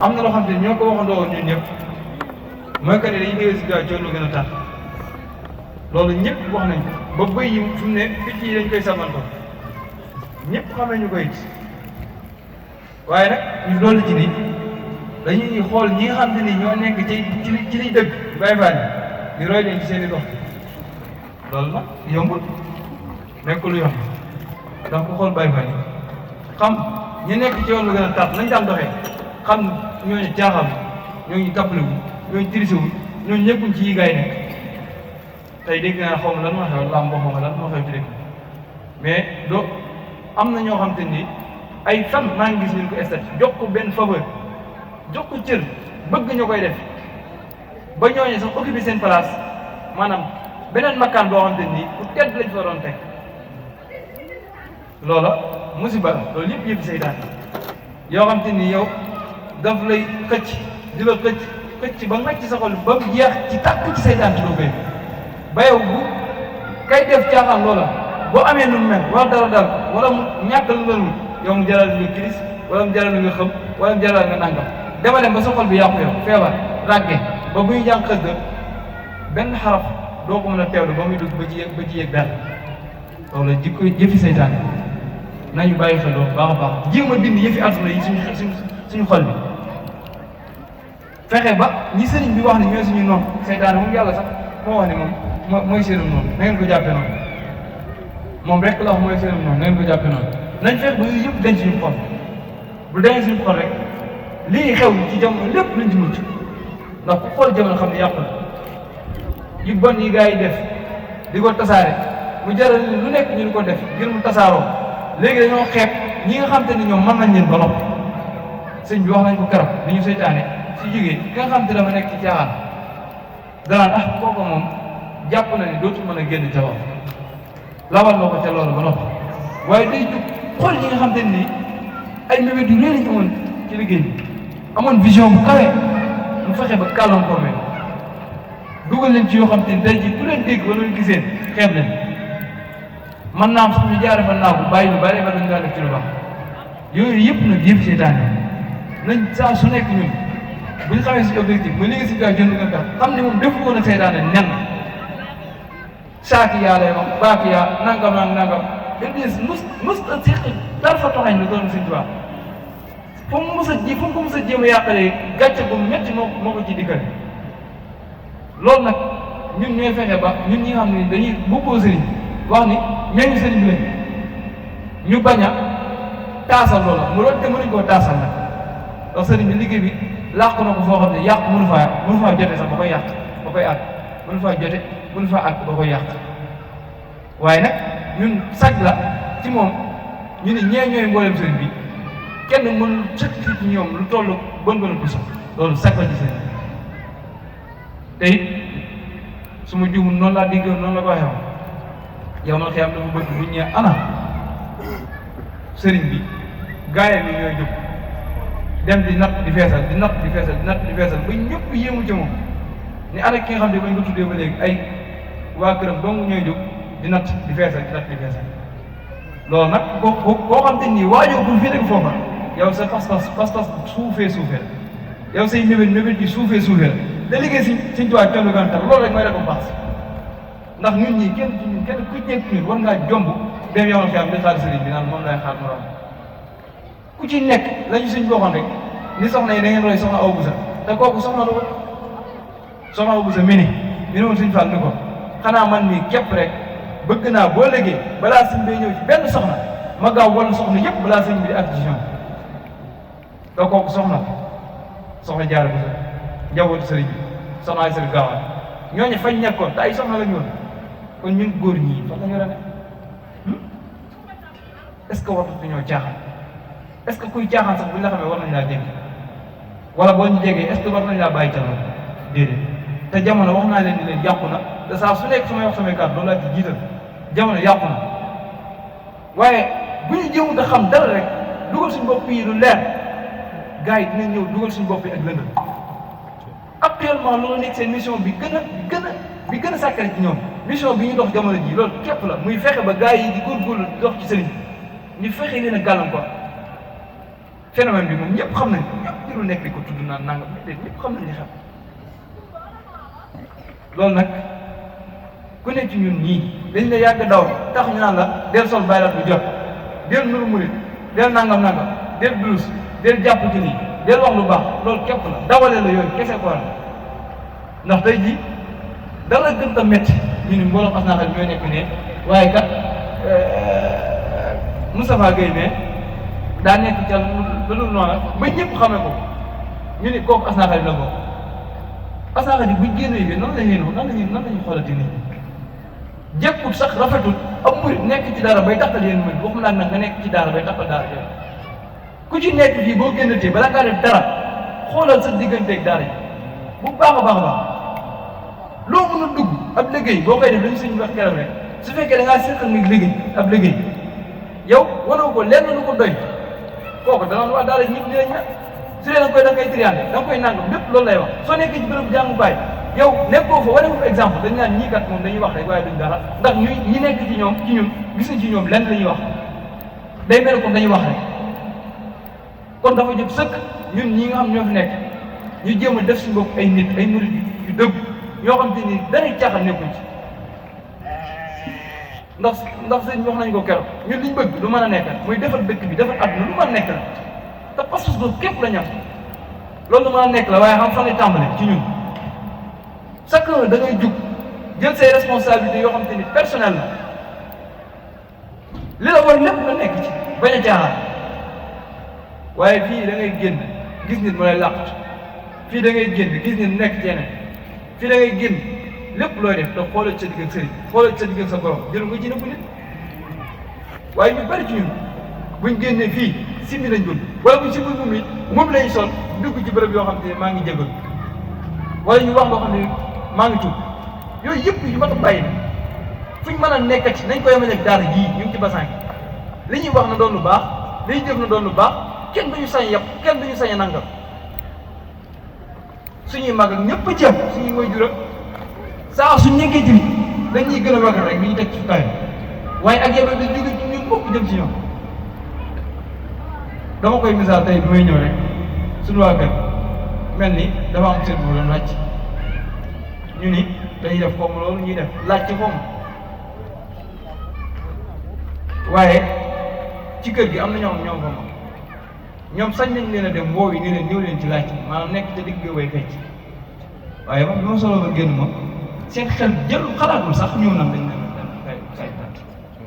am na loo xam te ñoo ko waxandoo woon ñun ñëpp mooy que ne dañuy dégg si gars yi lu gën a tar loolu ñëpp wax nañ ko ba bëy yi fi mu ne picc yi dañ koy sabanto ñëpp xam nañu ko it waaye nag ñu loolu ci ni dañuy xool ñi nga xam te ni ñoo nekk ci liy dëgg Baay Faal di roy leen ci seen i dox loolu nag yombul nekkul yomb donc ku xool Baay Faal xam ñi nekk ci yoon lu gën a tar nañ daan doxee xam ñooñu jaaxal ñooñu tappale wu ñooñu tirise wu ñooñu ñëppuñ ci yi gaay nekk tey dégg naa xaw ma lan moo xew làmb xaw ma lan moo xew ci dëkk mais do am na ñoo xam te ni ay fan maa ngi gis ñu ko estat jox ko benn faveur jox ko cër bëgg ñu koy def ba ñooñu sax occupé seen place maanaam beneen makkaan boo xam te ni ku tedd lañ fa doon teg loola musiba loolu yëpp seytaan yoo xam te ni yow daf lay xëcc di la xëcc ba ngacc sa xol ba mu jeex ci tàkk ci seytaan ci doo koy ba yow bu kay def caaxaan loola boo amee nu mu mel wala dara wala mu ñàkk lu la yow mu jaral nga kiris wala mu jaral nga xam wala mu jaral nga nangam dama dem ba sa xol bi yàqu yow feebar ràgge ba buy jàng xës da benn xaraf doo ko mën a teewlu ba muy dugg ba ci yëg dara loolu jikko jëfi seytaan nañu bàyyi xel loolu baax a baax jéem a dindi yëfi àdduna yi suñu xol bi fexe ba ñi sëriñ bi wax ne ñooy suñu noonu seytaane moom yàlla sax moo wax ne moom mooy seenum noonu na ngeen ko jàppee noonu moom rek la wax mooy seenum noonu na ngeen ko jàppee noonu nañ fexe ba yooyu yëpp denc suñu xol bu denc suñu xol rek lii xew ci jamono lépp luñ ci mucc ndax ku xool jamono xam ne yàqu na yu bon yi gars yi def di ko tasaare mu jaral lu nekk ñu di ko def ngir mu tasaaroo léegi dañoo xeeb ñi nga xam te ne ñoom mën nañ leen ba noppi sëñ bi wax nañ ko keroog ni ñu seytaane si jógee ki nga xam te dafa nekk ci caaxaan danaan kooku moom jàpp na ni dootul mën a génn ca loolu lawal loo ko ca loolu ba noppi waaye day jug xool ñi nga xam te ni ay mébét yu réer lañ amoon ci liggéey bi amoon vision bu kawe mu fexe ba gàllankoor leen dugal leen ci yoo xam te ni tey jii ku leen dégg wala ñu giseen xeeb leen man naam sax ñu jaare fa naa ko bàyyi lu bari ba dañu daan def ci lu baax yooyu yëpp nag yëpp seytaane nañ saa su nekk ñun bu ñu xamee si objectif mooy léegi si gars jënd nga tax xam ne moom defu woon a seytaane nen saaki yaa lay wax baaki yaa nangam nangam iblis mus a siqi dara fa toxañ lu doon Sëñ Tuubaa fu mu mos a jéem a yàqalee gàcce bu métti moo ko ci dikkal loolu nag ñun ñooy fexe ba ñun ñi nga xam ne dañuy bubboo sëriñ wax ni ñooñu sëriñ bi lañ ñu bañ a taasal loola mu loolu te mënuñ koo taasal nag ndax sëriñ bi liggéey bi làq na ko foo xam ne yàq mënu faa jote sax ba koy yàq ba koy àgg mënu faa jote mënu faa àgg ba koy yàq waaye nag ñun sag la ci moom ñu ne ñee ñooy mboolem sëriñ bi kenn mënul sëkk ci ñoom lu toll bon puso loolu sag la ci sëriñ te it su ma juumul noonu laa déggoon noonu la ko waxee woon yow man xëy am dafa bëgg bu ñëwee ana sëriñ bi gaayam yi ñooy jóg dem di natt di feesal ba ñëpp yéemu ci moom ni ana ki nga xam ne bañ ko tuddee ba léegi ay waa këram dong ñooy jóg di natt di feesal loolu nag koo xam te nii waajoo pour fii rek foofa yow sa pas-pas suufee yow say mébét yi suufee la liggéey Sëñ Tuubaa collu gan tar loolu rek mooy récompense ndax ñun ñii kenn ku nekk ñun war ngaa jomb dem yow fi am di xaar sëriñ bi naan moom lay xaar morom ku ci nekk lañu suñ bokkoon rek ni soxna yi da ngeen roy soxna Awa Busa te kooku soxna la woon soxna Awa Busa mini mi ne woon Sëñ Fall ni ko xanaa man mii képp rek bëgg naa boo léegi balaa sëñ bi ñëw ci benn soxna ma gaaw wala soxna yëpp balaa sëñ bi di acquisition te kooku soxna Jaara Busa njabootu sëriñ bi soxna ay sëriñ gaawaan ñooñu fañ nekkoon te ay soxna la ñu woon kon ñun góor ñii fan la ñu war a ne est-ce que waxtu ñoo caaxaan est-ce que kuy caaxaan sax buñ la xamee war nañ laa dégg wala boo ñu jegee est-ce que war nañ laa bàyyi ca loolu déedéet te jamono wax naa leen ni leen yàqu na te saa su nekk su may wax samay kàddu loolu laa ci jiital jamono yàqu na waaye bu ñu jéemut a xam dara rek dugal suñu bopp yi lu leer gars yi dinañ ñëw dugal suñu bopp yi ak lëndëm actuellement loolu nekk seen mission bi gën a sàkkare ci ñoom mission bi ñu dox jamono ji loolu képp la muy fexe ba gars yi di góorgóorlu di dox ci sëriñ ñu fexe leen a gàllankoor phénomène bi moom ñëpp xam nañ jërul nekk di ko tudd naan nangam déedéet ñëpp xam nañ li xam loolu nag ku ne ci ñun ñii dañ la yàgg daw tax ñu naan la del sol baylat bu jot del nuru murit del nangam del durus del jàpp ci nii del wax lu baax loolu képp la dawale la yooyu kese ko war ndax tey ji dara gën a métti ñu ni mbooloo xas naa xel ñooy nekk ne waaye kat Moustapha Gueye ne daa nekk ca lu dul noonu ba ñëpp xamee ko ñu ni kooku asnaa xarit la ko asnaa xarit buñ génnee bi nan la ñuy xoolati nit ñi jekkut sax rafetut ab murit nekk ci dara bay taxal yéen murit waxuma laa nag nga nekk ci dara bay taxal dara yéen ku ci nekk fii boo génnatee bala ngaa def dara xoolal sa digganteeg dara yi bu baax a baax loo mën a dugg ab liggéey boo koy def dañu suñu wax keroog rek su fekkee da ngaa seqal nit liggéey ab liggéey yow wanoo ko lenn lu ko doy kooku danoon wax daal ñëpp dinañ ña su dee da nga koy triandé da nga koy nangam lépp loolu lay wax soo nekkee ci bërëb jàngukaay yow nekkoo fa wane ko exemple dañu naan ñii kat moom dañuy wax rek waaye duñ dara ndax ñi nekk ci ñoom ci ñun gis nañ ci ñoom lenn la ñuy wax day mel comme dañuy wax rek kon dafa jot sëkk ñun ñi nga xam ñoo fi nekk ñu jéem a def suñu bopp ay nit ay murid yu dëgg ñoo xam te ni dara caaxaan nekkuñ ci ndax sëñ wax nañ ko keroog ñun liñ bëgg lu mën a nekkal muy defar dëkk bi defar àdduna lu mën a nekk la te pas-pas boobu képp la ñam loolu lu mën a nekk la waaye xam fan lay tàmbale ci ñun chacun da ngay jug jël say responsabilités yoo xam te ni personnel la li la war lépp nga nekk ci bañ a caaxaan waaye fii da ngay génn gis nit mu lay làqut fii da ngay génn gis nit nekk ci yeneen fii da ngay génn lépp looy def te xoolal sa digg ak sëriñ xoolal sa digg ak sa borom jël nga ci nëbbu nit waaye ñu bari ci ñun buñ génnee fii simmi lañ dund wala buñ simmi moom lañ sol dugg ci bërëb yoo xam te ne maa ngi jégal wala ñu wax loo xam ne maa ngi tuub yooyu yëpp yu mat a bàyyi fuñ mën a nekkati nañ ko yemale ak daara jii ñu ngi ci basaan li ñuy wax na doon lu baax li ñuy jëf na doon lu baax kenn duñu sañ yàpp kenn duñu sañ a nangam suñuy mag ak ñëpp a ceeb suñuy waajur ak saa suñ nekkee ci dañuy gën a wagal rek li ñu teg ci kaay waaye ak yebal da jóge ci ñun bopp jëm ci ñoom dama koy misaal tey bi may ñëw rek suñu waa kër mel ni dafa am seen bu doon laaj ñu ni dañuy def comme loolu ñuy def laaj ci comme waaye ci kër gi am na ñoom ñoom fa ma ñoom sañ nañ leen a dem woow yi ni leen ñëw leen ci laaj maanaam nekk ca digg way fecc waaye man bi ma solo ba génn ma seen xel jël xalaatul sax ñëw na dañ leen say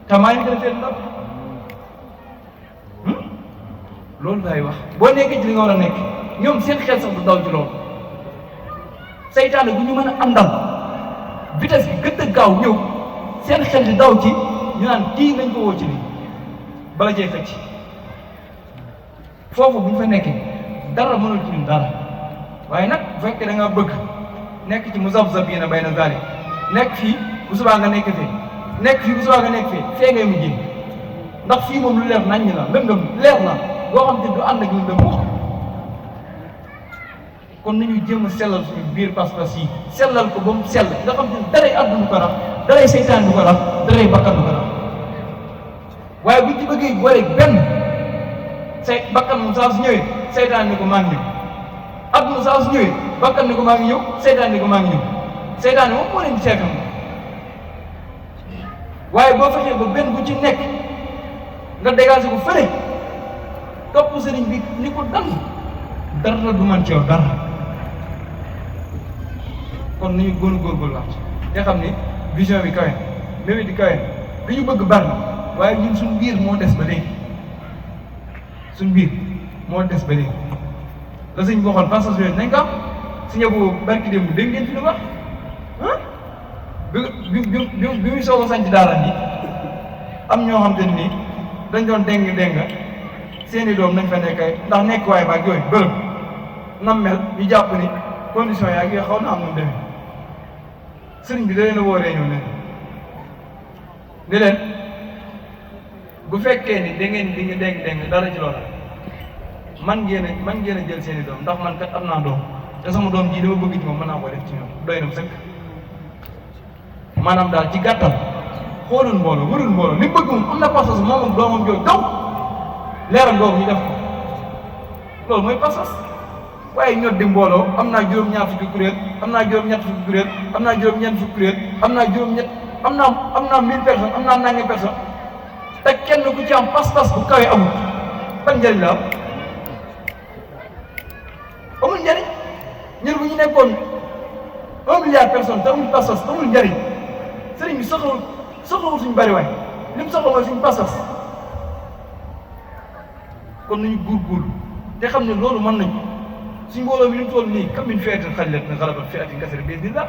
te maa ngi gën a fee ndaw loolu laay wax boo nekkee ci li nga war a nekk ñoom seen xel sax du daw ci loolu saytaane bu ñu mën a àndal vitesse bi gën a gaaw ñëw seen xel di daw ci ñu naan kii nañ ko woo ci lii bala cee fecc foofu bu ñu fa nekkee dara mënul ci ñun dara waaye nag bu fekkee da nga bëgg nekk ci muzabzabiina bayna zaalik nekk fii bu subaa nga nekk fii nekk fii bu subaa nga nekk fii fee ngay mujjee ndax fii moom lu leer naññ la lëndëm leer na boo xam te du ànd ak lëndëm wax kon nañu jéem a sellal suñu biir pas-pas yi sellal ko ba mu sell nga xam te daray àdduna du ko rax daray seytaan du ko rax daray bakkan du ko rax waaye buñ ci bëggee boole benn say bakkan moom saa su ñëwee seytaan ni ko maa ngi ñëw àdduna saa su ñëwee bakkan ni ko maa ngi ñëw seytaan ni ko maa ngi ñëw seytaan ni moom moo leen di seetam waaye boo fexee ba benn bu ci nekk nga dégagé ko fële topp sëriñ bi ni ko dara du man ci yow dara kon nañu gën a góorgóorluwaat te xam ni vision bi kawe mébét di kawe li ñu bëgg bari waaye ñun suñu biir moo des ba léegi suñu biir moo des ba léegi la sëñ bi waxoon passage yooyu nañ ko am suñu boobu barki démb dégg ngeen fi lu wax ah bi muy soog a sañ ci daara bi am ñoo xam te ni dañ doon déng seeni doom nañ fa nekkay ndax nekk waay baag yooyu bërëb nam mel ñu jàpp ni condition yaa ngi xaw na am nu demee sëriñ bi da leen a wooree ñëw ne leen bu fekkee ni da ngeen di déng dara ci loola man ngeen a jël seeni doom ndax man kat am naa doom te sama doom jii dama bëgg ci moom mën naa ko def ci ñoom doy na sëkk maanaam daal ci gàttal xoolul mbooloo wërul mbooloo li bëgg moom am na pas-pas moom ak doomam jooju daw leeram googu ñu def ko loolu mooy pas-pas waaye ñoo di mbooloo am naa juróom-ñaar fukki kuréel am naa juróom-ñett fukki kuréel am naa juróom-ñeent fukki kuréel am naa juróom-ñett am naa 1000 personnes am naa nangami personnes te kenn ku ci am pas-pas bu kawee amul ban njëriñ la am amul njëriñ ñun bu ñu nekkoon 1 milliard personnes te amul pas-pas amul njëriñ sëriñ bi soxlawul suñu bari waay li mu soxla mooy suñu pas-pas kon nañu góorgóorlu te xam ne loolu mën nañu suñu mbooloo mi li mu toll nii kam min fi'atin qaliilatin ghalabat fi'atan kaseeratan bi idhnillah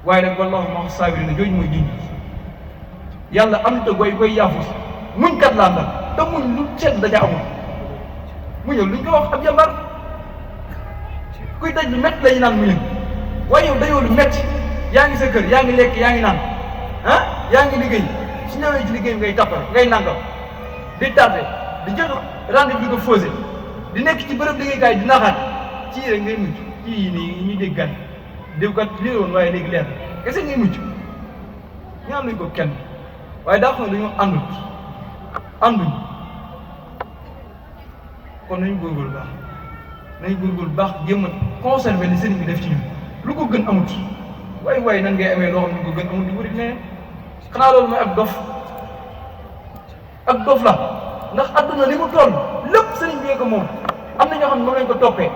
waaye nag wallaahu ma'a saabiriin jooju mooy jiñ yàlla am te goy yaafus muñ kat laa ndal te muñ lu ceeb daja amul muñal luñ ko wax ab jàmbar kuy daj lu métti lañu naan muñal waaye yow dajoo lu métti yaa ngi sa kër yaa ngi lekk yaa ngi naan yaa ngi liggéey su ñëwee ci liggéey ngay tappal ngay nangam di tardé di jël rendez-vous di ko fausé di nekk ci bërëb liggéeykaay di naxaat ci rek ngay mucc ci yii nii ñuy dégg gan diw kat lii woon waaye léegi leer kese ngay mucc ñaan nañ ko kenn waaye daa xam ne dañoo ànduñ kon nañu góorgóorlu baax jéem a conserver li sëriñ bi def ci ñun lu ko gën amut waaye nan ngay amee loo xam ne lu ko gën amut di wëri nee xanaa loolu mooy ak dof la ndax adduna li mu toll lépp sëriñ bi ko moom am na ñoo xam ne moom lañ ko toppee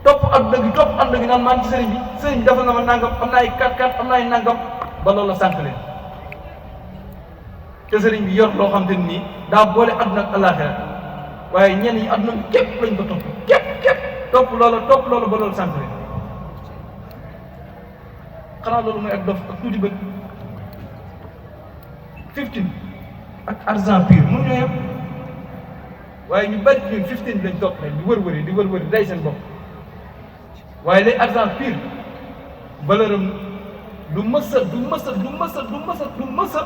topp adduna gi topp ànd gi naan maan ci sëriñ bi dafa na ma nangam am na ay 4-4 am na ay nangam ba loolu la sànq leen te sëriñ bi yor loo xam te nii daa boole adduna ak àllaaxira waaye ñenn ñi adduna bi képp lañ ko topp képp topp loolu ba loolu sànq leen xanaa loolu mooy ak dof ak tuuti bët 15 ak argent pur mënu ñoo yem waaye ñu bari ñun 15 lañ topp rek di wër-wëri day seen bopp waaye lay argent pur valeur am du mës a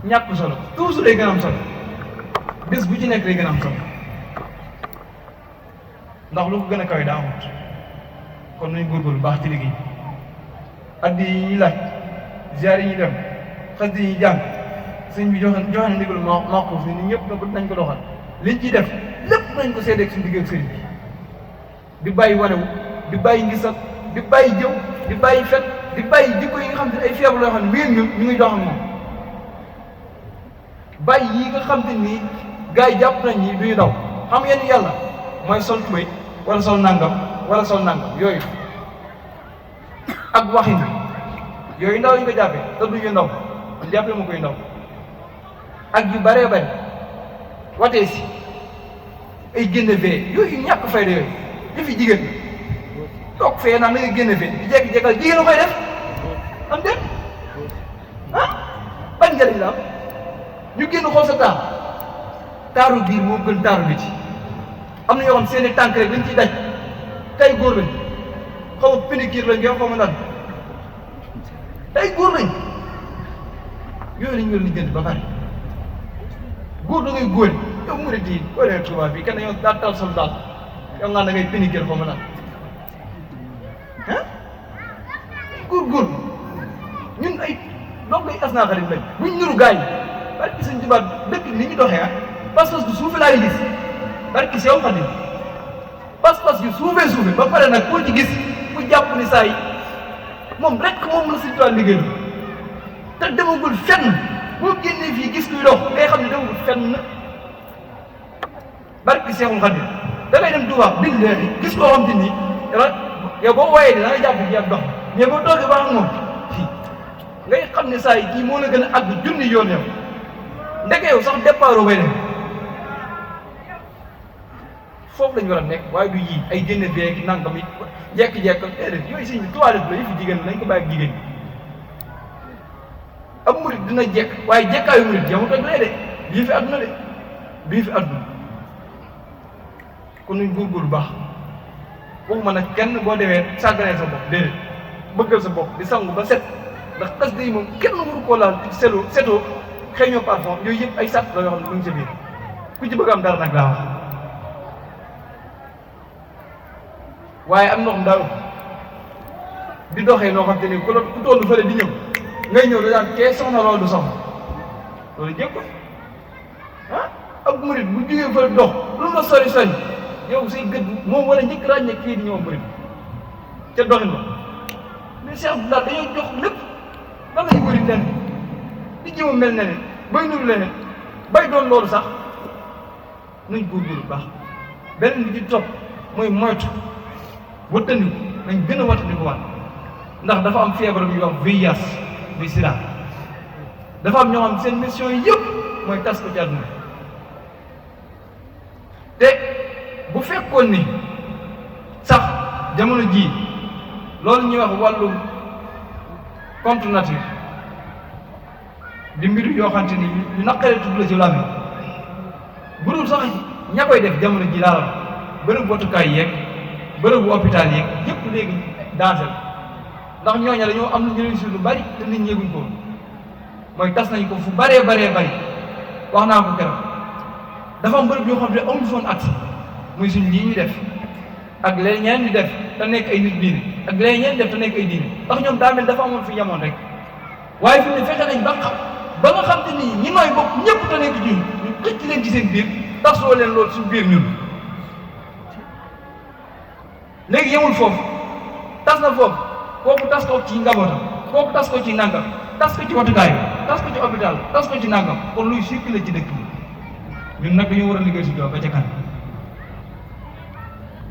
ñàkk solo toujours day gën a am solo bés bu ci nekk day gën a am solo ndax lu ko gën a kawe daa amut kon nañ góorgóorlu baax ci liggéey addi yi ñuy laaj ziar yi ñuy dem xas yi ñuy jàng sëñ bi joxe na ndigal maaxuus ni ñëpp nañ ko doxal liñ ciy def lépp nañ ko seedeeg suñu digg ak sëriñ bi di bàyyi wanewu di bàyyi ngisal di bàyyi jëw di bàyyi fet di bàyyi jikko yi nga xam te ay feebar yoo xam ne wéen ñu ngi dox ak moom bàyyi yi nga xam te nii gars yi jàpp nañ ñi duñu daw xam ngeen ni yàlla mooy sol tubéy wala sol nangam yooyu ak waxin yooyu ndaw yi ñu ko jàppee te duñu ndaw jàppee ma koy ndaw ak yu bëree bëri watee si ay génne fee yooyu ñàkk fayda yooyu yëfi jigéen toog fee naan da nga génne fee di jekki-jekkal jigéen a koy def am déet ban njëriñ la am ñu génn xool sa taaru biir moo gën taaru nit yi am na ñoo xam seeni tànk rek dañ ciy daj tey góor lañ xaw ma pédicure lañ ngeen xaw ma naan tey góor lañ yooyu lañ war a lijjanti ba pare góor da ngay góor yow murid yi boo demee Tuubaa bi kenn yow daa tal sol daal yow nga da ngay pédicure xaw ma naan góor ñun ay doog day as naa xarit lañ buñ nuru gars yi barki Sëñ Tuubaa dëkk ni ñu doxee pas-pas bu suufe laa gis barki Seex Xaadim pas-pas yu suufe ba pare nag koo ci gis ku jàpp ni saa yi moom rek moom la Sëñ Tuubaa liggéey te demagul fenn boo génnee fii gis kuy dox ngay xam ne demagul fenn barki Seexul Xaadim da ngay dem Tuubaa billaahi gis koo xam te ni yow boo wooyee da nga jàpp ji ak dox mais boo toogee ba ak moom ngay xam ne saa yi kii moo la gën a àgg junni yoon yow ndeke yow sax départ bay dem foofu lañu war a nekk waaye du yii ay génne beeg nangam yi jekk-jekk déedéet yooyu sëñ bi toilette la yëfi jigéen nañ ko bàyyi ak jigéen ñi ab murit dina jekk waaye jekkaayu murit yamut ak lee de bii fi àdduna de bii fi àdduna kon nañ góorgóorlu baax waxuma nag kenn boo demee sàgganee sa bopp déedéet bëggal sa bopp di sangu ba set ndax xas day moom kenn waru koo laal ci setoo xëeñoo parfum yooyu yëpp ay sàtt la yoo xam ne mu ngi sa biir ku ci bëgg am dara nag laa wax waaye am ndox daaw di doxee noo xam te ni ku tollu fële di ñëw ngay ñëw da daan kee soxna loolu du soxna loolu jëpp ab murit bu jógee fële dox lu ma sori yow say gëdd moom war a njëkk ràññee kii di ñëw bëri ca doxin ba mais Cheikh Abdoulaye dañoo jox lépp lan lay bëri leen di jéem a mel ne leen bay nuru leneen bay doon loolu sax nañ góorgóorlu bu baax beneen bi ci topp mooy moytu wattandiku nañ gën a wattandiku waat ndax dafa am feebar bu ñuy wax VIH bi sida dafa am ñoo xam seen mission yëpp mooy tas ko ci àdduna te bu fekkoon ni sax jamono jii loolu ñuy wax wàllu contre nature di mbiru yoo xamante ni yu naqaree tudd la ci làmmiñ bu dul sax ña koy def jamono ji laa la bërëb wotukaay yeeg bërëbu hôpital yeeg yëpp léegi danger ndax ñooña dañoo am ñu réussir lu bari te nit ñi yëguñ ko mooy tas nañ ko fu baree bari wax naa ko keroog dafa am bërëb yoo xam ne amuñu foon accès muy suñ lii ñu def ak léegi ñeneen di def te nekk ay nit diine ak léegi ñeneen def te nekk ay diine ndax ñoom daa mel dafa amoon fi yemoon rek waaye fi mu ne fexe nañ ba nga xam te ni ñi nooy bokk ñëpp te nekk ci ñun ñu xëcc leen ci seen biir tasoo leen loolu suñu biir ñun léegi yemul foofu tas na foofu kooku tas ko ci njabootam kooku tas ko ci nangam tas ko ci watukaay tas ko ci hôpital tas ko ci nangam kon luy circulé ci dëkk bi ñun nag dañoo war a liggéey si jox ba ca kanam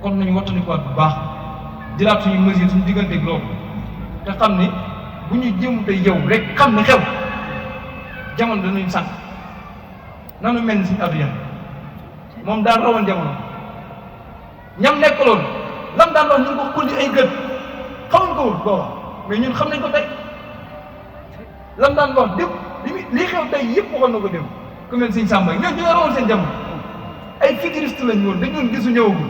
kon nañu wattandikuwaat bu baax jëlaat suñu mesure suñu digganteeg loolu te xam ni bu ñu jëm te yow rek xam ne xew jamono danañ sànq nanu mel ni suñu adduna moom daal rawoon jamono ñam nekk loolu lam daan wax ñu ngi ko kulli ay gët xamuñ ko woon booba mais ñun xam nañ ko tey lam daan wax dépp li xew tey yëpp waxoon na ko démb ku mel Sëñ Samba ñoom ñoo rawoon seen jamono ay futuriste lañ woon dañ doon gisu ñëwagul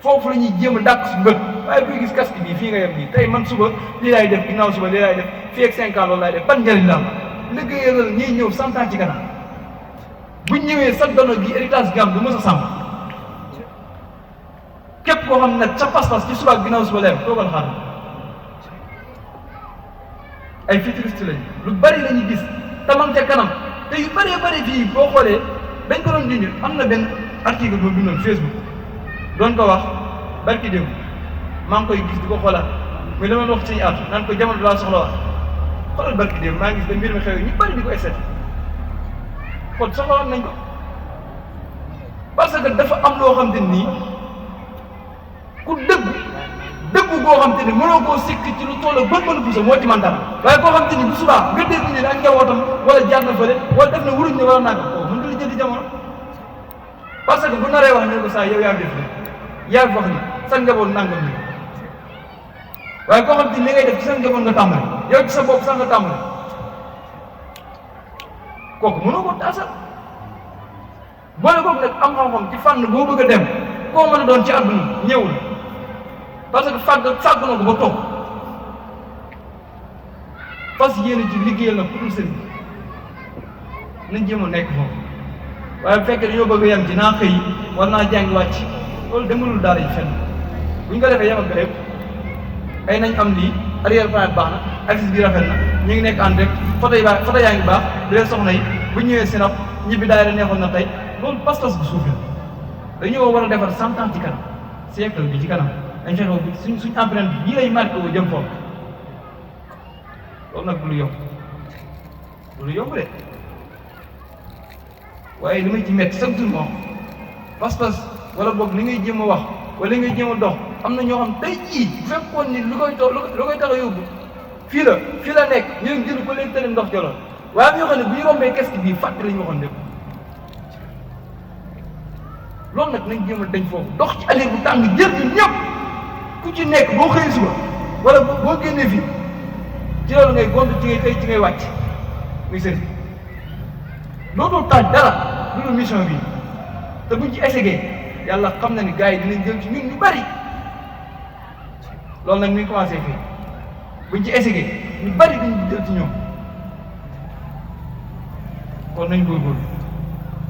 foofu la ñuy jéem a dàq su bët waaye kuy gis casque bii fii nga yem nii tey man suba lii laay def ginnaaw suba lii laay def fii ak 5 ans loolu laay def ban njëriñ la am liggéeyal ñiy ñëw 100 ans ci kanam buñ ñëwee sa dono gi héritage gam du mës a sàmm képp koo xam ne nag sa pas-pas ci suba ak ginnaaw suba leer toogal xaar ay futuriste lañ lu bari la ñuy gis te man ca kanam te yu bëree fii boo xoolee dañ ko doon dindi am na benn article boo bindoon Facebook doon ko wax barki démb maa ngi koy gis di ko xoolaat muy dama wax ci at naan ko jamono laa soxla wax xoolal barki démb maa ngi gis ba mbir mi xew ñu bari di ko essayé kon soxlawaat nañ ko parce que dafa am loo xam te nii ku dëggu goo xam te ni mënoo koo sikk ci lu toll bën bu sa moo ci man dara waaye koo xam te ni bu subaa nga dégg ni ak njabootam wala jaar na fële wala def na wuruñ ne wala nanga koo mën nga li jëndi jamono parce que bu naree wax ne ko saa yow yaa def ne yaa wax ni sa njaboot nangam ni waaye koo xam te ni li ngay def ci sa njaboot nga tàmbali yow ci sa bopp sax nga tàmbali kooku mënoo ko taasal boole kooku nag am xam-xam ci fànn boo bëgg a dem koo mën a doon ci àdduna ñëwul parce que fàgg na ko ba toog fas yéene ci liggéeyal na pour sëriñ nañ jéem a nekk foofu waaye bu fekkee dañoo bëgg a yem ci naa xëy war naa jàng wàcc loolu demalul daara ji fenn bu ñu ko defee yemal ko lépp ay nañ am lii arrière plan baax na axis bi rafet na ñu ngi nekk en direct photo yaa ngi baax di leen soxna yi bu ñëwee sinap ñibbi daayira neexoon na tey loolu pas-pas bu suuf la dañoo war a defar 100 ans ci kanam siècle bi ci kanam dañ fexe suñ empreinte bi yii lay marqué wu jëm foofu loolu nag du lu yomb de waaye li may ci métti chaque jour moom pas-pas wala boog li ngay jéem a wax wala li ngay jéem a dox am na ñoo xam tey jii bu fekkoon ni lu koy tax a yóbbu fii la nekk ñu ngi jël ko leen tëri ndox joloon waaye am ñoo xam ne bu ñu rombee casque bii fàtte la ñu waxoon lépp loolu nag nañ jéem a dañ foofu dox ci allure bu tàng jër ñun ñëpp ku ci nekk boo xëyee suba wala boo génnee fii ci loolu ngay gont ci ngay xëy ci ngay wàcc muy sëriñ loolu taaj dara du lu mission bi te buñ ci essayé yàlla xam na ni gars yi dinañ jël ci ñun ñu bari loolu nag mi ngi commencé fii buñ ci essayé ñu bari dañ jël ci ñoom kon nañ góorgóorlu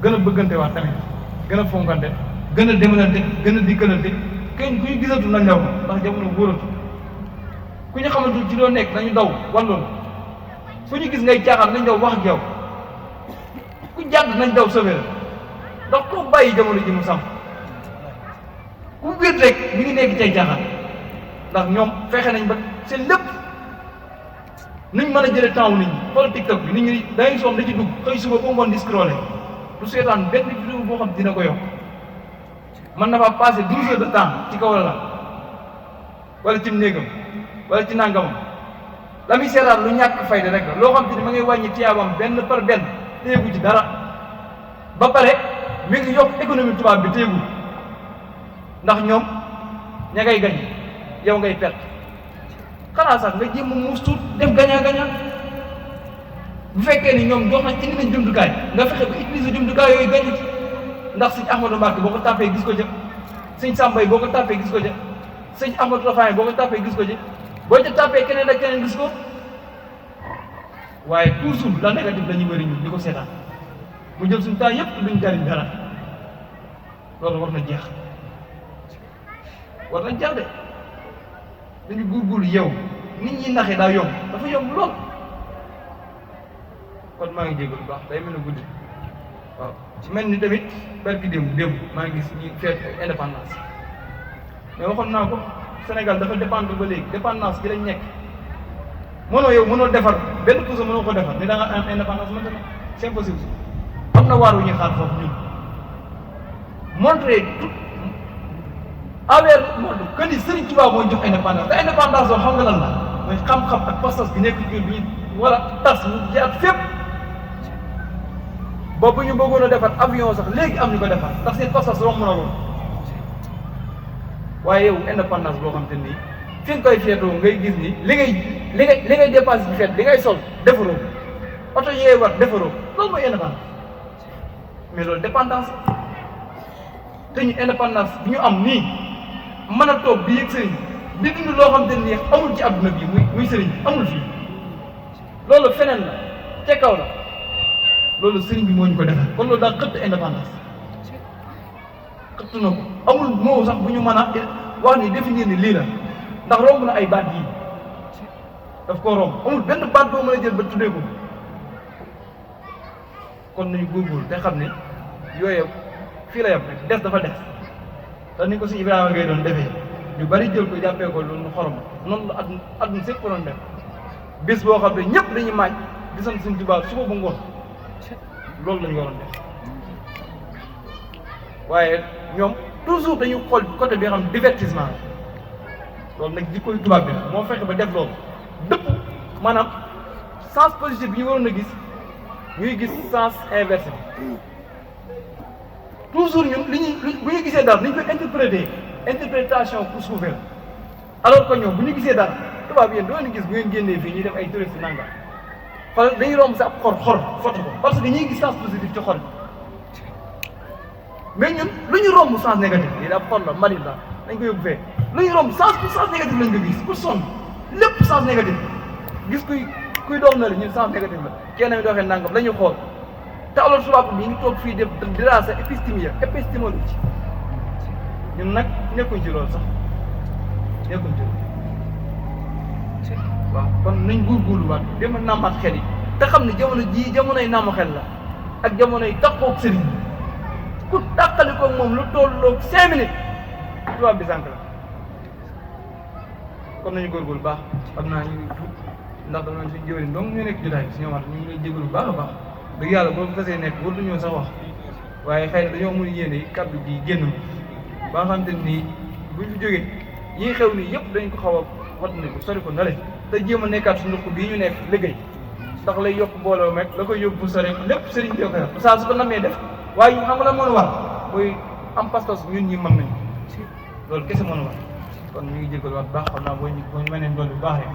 gën a bëggante waat tamit gën a fonkante gën a demalante gën a dikkalante kenn ku ñu gisatu nañ daw ndax jamono wóoratu ku ñu xamante ci loo nekk nañu daw walloon ku ñu gis ngay caaxaan nañ daw wax ak yow ku jàdd nañ daw sauvé la ndax koo bàyyi jamono ji mu sàmm ku wéet rek mi ngi nekk cay jaaxal ndax ñoom fexe nañ ba seen lépp nuñ mën a jëlee temps nit ñi xool TikTok bi nit ñi da ngay soom da ci dugg xëy suba ba ngoon di scroller du seetaan benn vidéo boo xam dina ko yokk mën na faa passé 12 heures de temps ci kaw la wala ci néegam wala ci nangamam la muy seetaan lu ñàkk fayda rek la loo xam te ne ma ngay wàññi tiyaabam benn par benn téegu ci dara ba pare mi ngi yokk économie tubaab bi téegu ndax ñoom ña ngay gañ yow ngay perte xanaa sax nga jéem a muus tuut def gañaa bu fekkee ni ñoom jox nañ indi nañ jumtukaay nga fexe ba utiliser jumtukaay yooyu gañ ci ndax sëñ Ahmadou Mbacké boo ko tàppee gis ko ca sëñ Sambay boo ko tàppee gis ko ca sëñ Ahmadou Rafaay boo ko tàppee gis ko ca boo ca tàppee keneen ak keneen gis ko waaye toujours la négatif la ñu bëri ñu di ko seetaan mu jël suñu temps yëpp duñ jariñ dara loolu war na jeex de dañu góorgóorlu yow nit ñi naxee daa yomb dafa yomb lool kon maa ngi jégalu bu baax day mel ne guddi waaw mel ni tamit barki démb maa ngi gis ñi feet indépendance mais waxoon naa ko Sénégal dafa dépendre ba léegi dépendance ci lañ nekk mënoo defar benn puso mënoo ko defar ni da nga am indépendance mënta ne c'est impossible am na waar wu ñuy xaar foofu ñun montrer tout envers le monde que ni Serigne Touba moo jox indépendance te indépendance boo xam nga lan la mooy xam-xam ak pas-pas bi nekk ci bi wala tas mu jaar fépp boobu ñu bëggoon a defar avion sax léegi am ñu ko defar ndax seen pas-pas romb na loolu waaye yow indépendance boo xam te nii fi nga koy feetoo ngay gis ni li ngay dépense bi feet li ngay sol defaroo oto yee war defaroo loolu mooy indépendance mais loolu dépendance te ñu indépendance bi ñu am nii mën a toog di yëg sëriñ di dund loo xam te nii amul ci adduna bi muy sëriñ amul fii loolu feneen la ca kaw la loolu sëriñ bi moo ñu ko defal kon loolu daal xëtt indépendance xëtt na ko amul moo sax bu ñu mën a wax ni définir ni lii la ndax romb na ay baat yii daf koo romb amul benn baat boo mën a jël ba tuddee ko kon nañu góorgóorlu te xam ne yooyu fii la yem rek des dafa des te ni ko si Ibrahima ngay doon defee ñu bari jël ko jàppee ko loolu xorom noonu la adduna sépp ko doon def bis boo xam ne ñëpp dañuy maaj di sant suñu Tuubaa suba ba ngoon loolu lañu waroon def waaye ñoom toujours dañuy xool côté bi nga xam divertissement la loolu nag jikkoy tubaab bi moo fexe ba def loolu dëpp maanaam sens positif bi ñu waroon a gis ñuy gis sens inversé bi toujours ñun bu ñu gisee dara ni ñu koy interprétation pour suufee alors que ñoom bu ñu gisee dara tubaab yéen doo leen gis bu ngeen génnee fii ñuy def ay touristes nangam xool dañuy romb sa ab xor foto ko parce que ñuy gis sens positif ci xol mais ñun lu ñu romb sens négatif lii ab xol la mbalit la dañ ko yóbbu fee lu ñu romb sens négatif lañ ko gis pour sonn lépp sens négatif gis kuy dox na la ñun sens négatif la kenn mi doxee nangam la ñu xool te alors tubaab bi ñu ngi toog fii def dirasa épistémologie ñun nag nekkuñ ci loolu sax nekkuñ ci loolu waaw kon nañ góorgóorluwaat dem a nàmmaat xel yi te xam ne jamono jii jamonoy nàmm xel la ak jamonoy taqoog sëriñ ku tàqali koog moom lu tolloog 5 minutes tubaab bi sànq la kon nañu góorgóorlu baax xam naa ñu ngi tuut ndax dama suñu jëwriñ donc ñu nekk jotaay bi si ñoom ñu ngi lay jégalu bu baax a baax dëgg yàlla boo fasee nekk war duñoo sax wax waaye xëy na dañoo mun yéene kàddu gi génn ba nga xam te nii buñ fi jógee yii xew nii yëpp dañ ko xaw a wat ne ko sori ko nale te jéem a nekkaat suñu ndox bii ñu nekk liggéey ndax lay yokk booloo meg la koy yóbbu sori lépp sëriñ bi ko def saa su ko namee def waaye ñu xam nga la mën a war mooy am pas-pas ñun ñi mën nañu loolu kese mën a war kon ñu ngi jégalu waat baax xam naa boo ñu mëneen doon bu baax rek